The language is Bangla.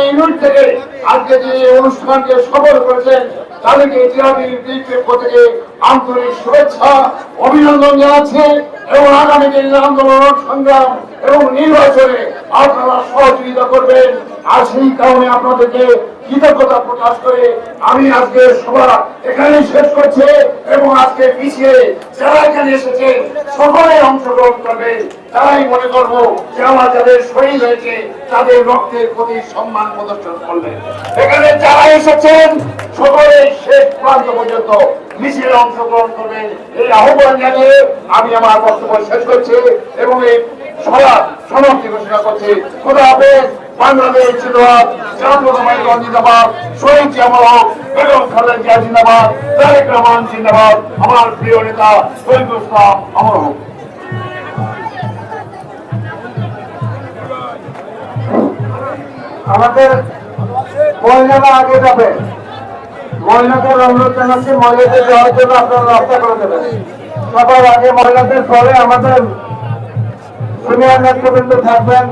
ইউনিট থেকে আজকে যে অনুষ্ঠানকে সফল করেছেন তাদেরকে পক্ষ থেকে আন্তরিক শুভেচ্ছা অভিনন্দন জানাচ্ছি এবং আগামী দিনের আন্দোলন সংগ্রাম এবং নির্বাচনে আপনারা সহযোগিতা করবেন। আর সেই কারণে আপনাদেরকে কৃতজ্ঞতা প্রকাশ করে আমি আজকে সভা এখানেই শেষ করছি এবং আজকে মিছিলে যারা এখানে এসেছেন সকলে অংশগ্রহণ করবে। তারাই মনে করবো যে আমার যাদের শহীদ হয়েছে তাদের রক্তের প্রতি সম্মান প্রদর্শন করলেন। এখানে যারা এসেছেন সকলে শেষ প্রান্ত পর্যন্ত মিছিলে অংশগ্রহণ করবেন এই আহ্বান জানিয়ে আমি আমার বক্তব্য শেষ করছি এবং এই সভা সমাপ্তি ঘোষণা করছি। খোদা হাফেজ। বাংলাদেশ জিন্দাবাদ, জাতীয়তাবাদী জিন্দাবাদ, শহীদ জিয়া হক, বেগম খালেদা জিয়া জিন্দাবাদ, তারেক রহমান জিন্দাবাদ, আমার প্রিয় নেতা শহীদুল ইসলাম অমর হোক। আমাদের মহিলারা আগে যাবে, মহিলাদের অনুরোধ জানাচ্ছি মহিলাদের যাওয়ার জন্য আপনারা রাস্তা করে দেবেন। সবার আগে মহিলাদের পরে আমাদের সিনিয়র নেতৃবৃন্দ থাকবেন।